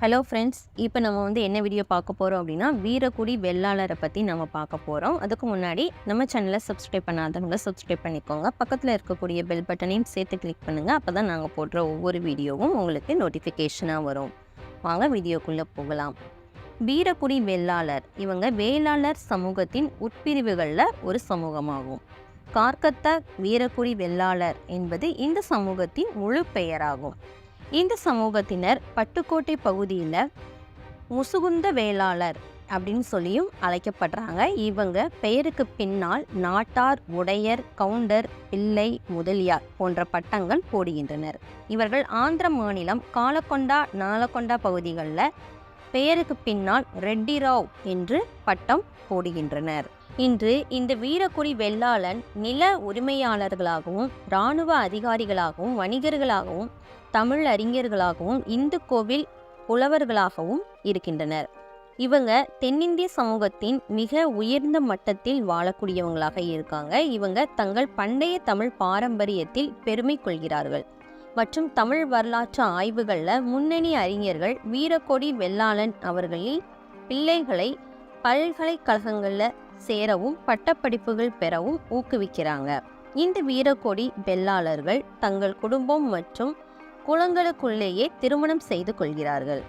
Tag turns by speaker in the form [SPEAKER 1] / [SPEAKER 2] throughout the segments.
[SPEAKER 1] Hello friends, இப்போ நம்ம என்ன வீடியோ பார்க்க போகிறோம் அப்படின்னா, வீரக்குடி வெள்ளாளரை பற்றி நம்ம பார்க்க போகிறோம். அதுக்கு முன்னாடி நம்ம சேனலை சப்ஸ்கிரைப் பண்ணாதவங்க சப்ஸ்கிரைப் பண்ணிக்கோங்க. பக்கத்தில் இருக்கக்கூடிய பெல் பட்டனையும் சேர்த்து கிளிக் பண்ணுங்கள். அப்போ தான் நாங்கள் போடுற ஒவ்வொரு வீடியோவும் உங்களுக்கு நோட்டிஃபிகேஷனாக வரும். வாங்க வீடியோக்குள்ளே போகலாம். வீரக்குடி வெள்ளாளர் இவங்க வேளாளர் சமூகத்தின் உட்பிரிவுகளில் ஒரு சமூகமாகும். கார்கத்தா வீரக்குடி வெள்ளாளர் என்பது இந்த சமூகத்தின் முழு பெயராகும். இந்த சமூகத்தினர் பட்டுக்கோட்டை பகுதியில் முசுகுந்த வேளாளர் அப்படின்னு சொல்லியும் அழைக்கப்படுறாங்க. இவங்க பெயருக்கு பின்னால் நாட்டார், உடையர், கவுண்டர், பிள்ளை, முதலியார் போன்ற பட்டங்கள் போடுகின்றனர். இவர்கள் ஆந்திர மாநிலம் காலக்கொண்டா, நாலக்கொண்டா பகுதிகளில் பெயருக்கு பின்னால் ரெட்டிராவ் என்று பட்டம் போடுகின்றனர். இன்று இந்த வீரக்குடி வெள்ளாளன் நில உரிமையாளர்களாகவும், இராணுவ அதிகாரிகளாகவும், வணிகர்களாகவும், தமிழ் அறிஞர்களாகவும், இந்து கோவில் புலவர்களாகவும் இருக்கின்றனர். இவங்க தென்னிந்திய சமூகத்தின் மிக உயர்ந்த மட்டத்தில் வாழக்கூடியவங்களாக இருக்காங்க. இவங்க தங்கள் பண்டைய தமிழ் பாரம்பரியத்தில் பெருமை கொள்கிறார்கள் மற்றும் தமிழ் வரலாற்று ஆய்வுகளில் முன்னணி அறிஞர்கள் வீரக்கொடி வெள்ளாளன் அவர்களின் பிள்ளைகளை பல்கலைக்கழகங்களில் சேரவும் பட்டப்படிப்புகள் பெறவும் ஊக்குவிக்கிறாங்க. இந்த வீரக்கொடி வெள்ளாளர்கள் தங்கள் குடும்பம் மற்றும் குலங்களுக்குள்ளேயே திருமணம் செய்து கொள்கிறார்கள்.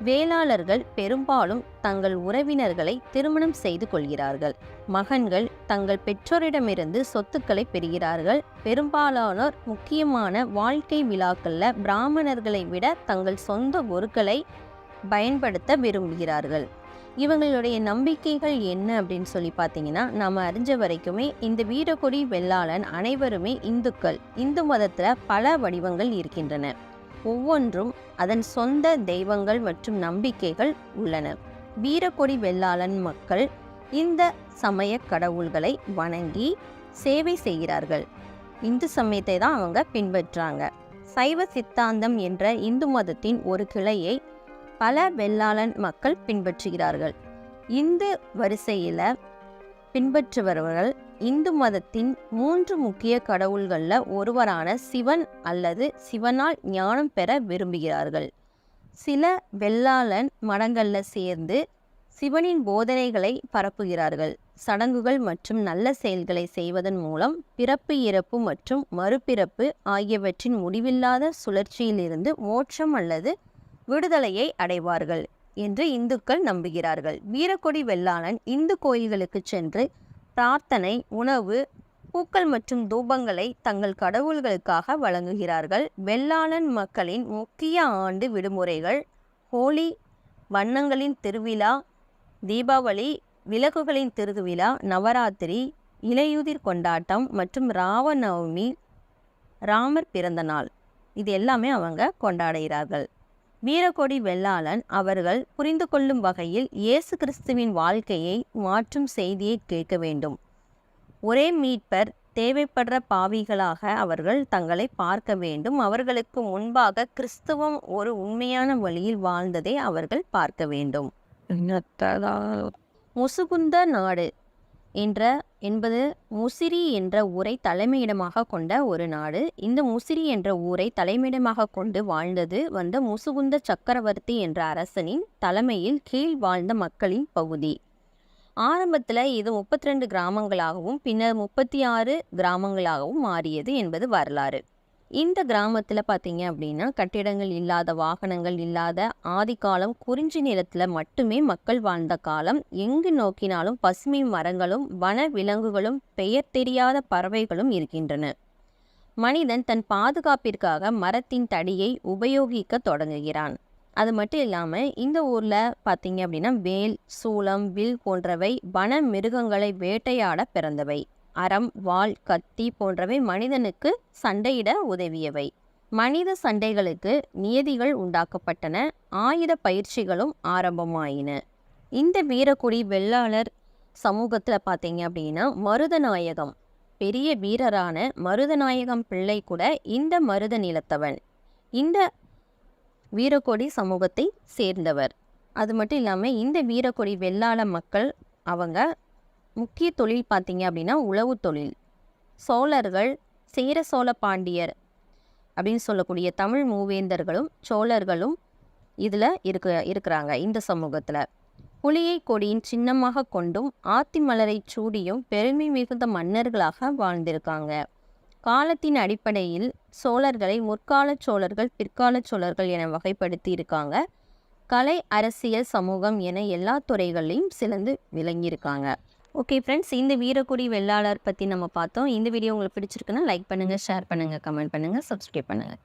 [SPEAKER 1] வேளாளர்கள் பெரும்பாலும் தங்கள் உறவினர்களை திருமணம் செய்து கொள்கிறார்கள். மகன்கள் தங்கள் பெற்றோரிடமிருந்து சொத்துக்களை பெறுகிறார்கள். பெரும்பாலானோர் முக்கியமான வாழ்க்கை விழாக்களில் பிராமணர்களை விட தங்கள் சொந்த பொருட்களை பயன்படுத்த விரும்புகிறார்கள். இவங்களுடைய நம்பிக்கைகள் என்ன அப்படின்னு சொல்லி பார்த்தீங்கன்னா, நாம் அறிஞ்ச வரைக்குமே இந்த வீரக்கொடி வெள்ளாளன் அனைவருமே இந்துக்கள். இந்து மதத்தில் பல வடிவங்கள் இருக்கின்றன. ஒவ்வொன்றும் அதன் சொந்த தெய்வங்கள் மற்றும் நம்பிக்கைகள் உள்ளன. வீரக்கொடி வெள்ளாளன் மக்கள் இந்த சமய கடவுள்களை வணங்கி சேவை செய்கிறார்கள். இந்து சமயத்தை தான் அவங்க பின்பற்றாங்க. சைவ சித்தாந்தம் என்ற இந்து மதத்தின் ஒரு கிளையை பல வெள்ளாளன் மக்கள் பின்பற்றுகிறார்கள். இந்து வரிசையில் பின்பற்றுபவர்கள் இந்து மதத்தின் 3 முக்கிய கடவுள்களில் ஒருவரான சிவன் அல்லது சிவனால் ஞானம் பெற விரும்புகிறார்கள். சில வெள்ளாளன் மடங்களில் சேர்ந்து சிவனின் போதனைகளை பரப்புகிறார்கள். சடங்குகள் மற்றும் நல்ல செயல்களை செய்வதன் மூலம் பிறப்பு, இறப்பு மற்றும் மறுபிறப்பு ஆகியவற்றின் முடிவில்லாத சுழற்சியிலிருந்து மோட்சம் அல்லது விடுதலையை அடைவார்கள் என்று இந்துக்கள் நம்புகிறார்கள். வீரக்கொடி வெள்ளாளன் இந்து கோயில்களுக்கு சென்று பிரார்த்தனை, உணவு, பூக்கள் மற்றும் தூபங்களை தங்கள் கடவுள்களுக்காக வழங்குகிறார்கள். வெள்ளாளன் மக்களின் முக்கிய ஆண்டு விடுமுறைகள் ஹோலி, வண்ணங்களின் திருவிழா, தீபாவளி, விளக்குகளின் திருவிழா, நவராத்திரி, இலையுதிர் கொண்டாட்டம் மற்றும் ராமநவமி, ராமர் பிறந்த நாள். இது எல்லாமே அவங்க கொண்டாடுகிறார்கள். வீரக்கொடி வெள்ளாளன் அவர்கள் புரிந்து கொள்ளும் வகையில் இயேசு கிறிஸ்துவின் வாழ்க்கையை மாற்றும் செய்தியை கேட்க வேண்டும். ஒரே மீட்பர் தேவைப்படுற பாவிகளாக அவர்கள் தங்களை பார்க்க வேண்டும். அவர்களுக்கு முன்பாக கிறிஸ்துவம் ஒரு உண்மையான வழியில் வாழ்ந்ததை அவர்கள் பார்க்க வேண்டும். முசுகுந்த நாடு என்பது முசிறி என்ற ஊரை தலைமையிடமாக கொண்ட ஒரு நாடு. இந்த முசிறி என்ற ஊரை தலைமையிடமாக கொண்டு வாழ்ந்தது முசுகுந்த சக்கரவர்த்தி என்ற அரசனின் தலைமையில் கீழ் வாழ்ந்த மக்களின் பகுதி. ஆரம்பத்தில் இது 32 கிராமங்களாகவும் பின்னர் 36 கிராமங்களாகவும் மாறியது என்பது வரலாறு. இந்த கிராமத்தில் பார்த்தீங்க அப்படின்னா கட்டிடங்கள் இல்லாத, வாகனங்கள் இல்லாத ஆதிகாலம், குறிஞ்சி நிலத்தில் மட்டுமே மக்கள் வாழ்ந்த காலம். எங்கு நோக்கினாலும் பசுமை மரங்களும் வன விலங்குகளும் பெயர் தெரியாத பறவைகளும் இருக்கின்றன. மனிதன் தன் பாதுகாப்பிற்காக மரத்தின் தடியை உபயோகிக்க தொடங்குகிறான். அது மட்டும் இல்லாமல் இந்த ஊரில் பார்த்தீங்க அப்படின்னா வேல், சூலம், வில் போன்றவை வன மிருகங்களை வேட்டையாட பிறந்தவை. அறம், வாள், கத்தி போன்றவை மனிதனுக்கு சண்டையிட உதவியவை. மனித சண்டைகளுக்கு நியதிகள் உண்டாக்கப்பட்டன. ஆயுத பயிற்சிகளும் ஆரம்பமாயின. இந்த வீரக்குடி வெள்ளாளர் சமூகத்தில் பார்த்தீங்க அப்படின்னா மருதநாயகம், பெரிய வீரரான மருதநாயகம் பிள்ளை கூட இந்த மருத நிலத்தவன், இந்த வீரக்கொடி சமூகத்தை சேர்ந்தவர். அது மட்டும் இல்லாமல் இந்த வீரக்கொடி வெள்ளாள மக்கள் அவங்க முக்கிய தொழில் பார்த்தீங்க அப்படின்னா உழவு தொழில். சோழர்கள், சேர சோழ பாண்டியர் அப்படின்னு சொல்லக்கூடிய தமிழ் மூவேந்தர்களும் சோழர்களும் இதில் இருக்கிறாங்க இந்த சமூகத்தில். புலியை கொடியின் சின்னமாக கொண்டும் ஆத்தி மலரை சூடியும் பெருமை மிகுந்த மன்னர்களாக வாழ்ந்திருக்காங்க. காலத்தின் அடிப்படையில் சோழர்களை முற்கால சோழர்கள், பிற்கால சோழர்கள் என வகைப்படுத்தி இருக்காங்க. கலை, அரசியல், சமூகம் என எல்லா துறைகளையும் சிறந்து விளங்கியிருக்காங்க. ஓகே ஃப்ரெண்ட்ஸ், இந்த வீரக்குடி வெள்ளாளர் பற்றி நம்ம பார்த்தோம். இந்த வீடியோ உங்களுக்கு பிடிச்சிருக்குன்னா லைக் பண்ணுங்கள், ஷேர் பண்ணுங்கள், கமெண்ட் பண்ணுங்கள், சப்ஸ்கிரைப் பண்ணுங்கள்.